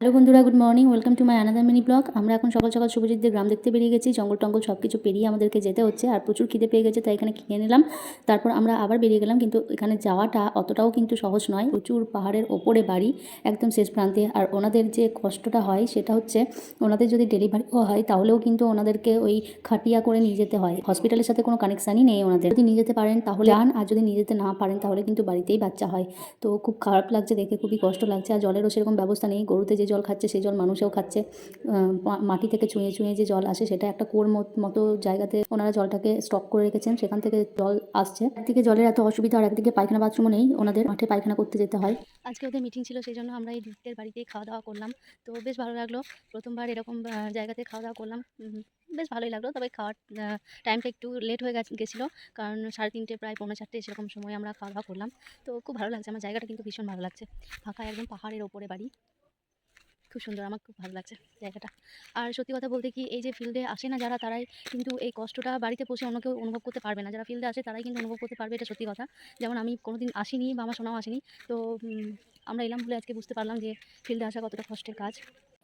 Hello বন্ধুরা, good morning. Welcome to my another mini blog. আমরা এখন সকাল সকাল শুভজিৎদের গ্রাম দেখতে বেরিয়ে গেছি। জঙ্গল টঙ্গল সব কিছু পেরিয়ে আমাদেরকে যেতে হচ্ছে, আর প্রচুর খিদে পেয়ে গেছে, তাই এখানে খেয়ে নিলাম। তারপর আমরা আবার বেরিয়ে গেলাম, কিন্তু এখানে যাওয়াটা অতটাও কিন্তু সহজ নয়। প্রচুর পাহাড়ের ওপরে বাড়ি, একদম শেষ প্রান্তে। আর ওনাদের যে কষ্টটা হয় সেটা হচ্ছে, ওনাদের যদি ডেলিভারিও হয় তাহলেও কিন্তু ওনাদেরকে ওই খাটিয়া করে নিয়ে যেতে হয়। হসপিটালের সাথে কোনো কানেকশানই নেই ওনাদের। যদি নিয়ে যেতে পারেন তাহলে যান, আর যদি নিয়ে যেতে না পারেন তাহলে কিন্তু বাড়িতেই বাচ্চা হয়। তো খুব খারাপ লাগছে দেখে, খুবই কষ্ট লাগছে। আর জলেরও সেরকম ব্যবস্থা নেই। গরুতে যে জল খাচ্ছে সেই জল মানুষেও খাচ্ছে। মাটি থেকে চুঁয়ে চুঁয়ে যে জল আসে, সেটা একটা কুয়োর মতো জায়গাতে ওনারা জলটাকে স্টক করে রেখেছেন, সেখান থেকে জল আসছে। একদিকে জলের এত অসুবিধা, আর একদিকে পায়খানা বাথরুমও নেই, ওনাদের মাঠে পায়খানা করতে যেতে হয়। আজকে ওদের মিটিং ছিল, সেই জন্য আমরা এই দিদিদের বাড়িতেই খাওয়া দাওয়া করলাম। তো বেশ ভালো লাগলো, প্রথমবার এরকম জায়গাতে খাওয়া দাওয়া করলাম। বেশ ভালোই লাগলো। তবে খাওয়ার টাইমটা একটু লেট হয়ে গেছিলো, কারণ 3:30 প্রায় 4:45 সেরকম সময় আমরা খাওয়া দাওয়া করলাম। তো খুব ভালো লাগছে, আমার জায়গাটা কিন্তু ভীষণ ভালো লাগছে। ফাঁকা, একদম পাহাড়ের ওপরে বাড়ি, খুব সুন্দর। আমার খুব ভালো লাগছে জায়গাটা। আর সত্যি কথা বলতে কি, এই যে ফিল্ডে আসে না যারা, তারাই কিন্তু এই কষ্টটা বাড়িতে বসে অন্য কেউ অনুভব করতে পারবে না। যারা ফিল্ডে আসে তারাই কিন্তু অনুভব করতে পারবে, এটা সত্যি কথা। যেমন আমি কোনোদিন আসিনি, বা আমার শোনাও আসেনি। তো আমরা এলাম বলে আজকে বুঝতে পারলাম যে ফিল্ডে আসা কতটা কষ্টের কাজ।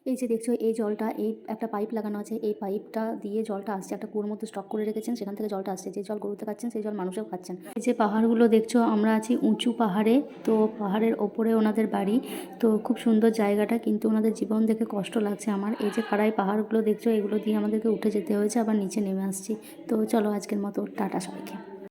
এই যে দেখছো, এই জলটা, এই একটা পাইপ লাগানো আছে, এই পাইপটা দিয়ে জলটা আসছে, একটা কুয়োর মধ্যে স্টক করে রেখেছেন, সেখান থেকে জলটা আসছে। যে জল গরুতে খাচ্ছেন সেই জল মানুষেও খাচ্ছেন। এই যে পাহাড়গুলো দেখছো, আমরা আছি উঁচু পাহাড়ে। তো পাহাড়ের ওপরে ওনাদের বাড়ি। তো খুব সুন্দর জায়গাটা, কিন্তু ওনাদের জীবন দেখে কষ্ট লাগছে আমার। এই যে খাড়াই পাহাড়গুলো দেখছো, এগুলো দিয়ে আমাদেরকে উঠে যেতে হয়েছে, আবার নিচে নেমে আসছি। তো চলো, আজকের মতো টাটা সবাইকে।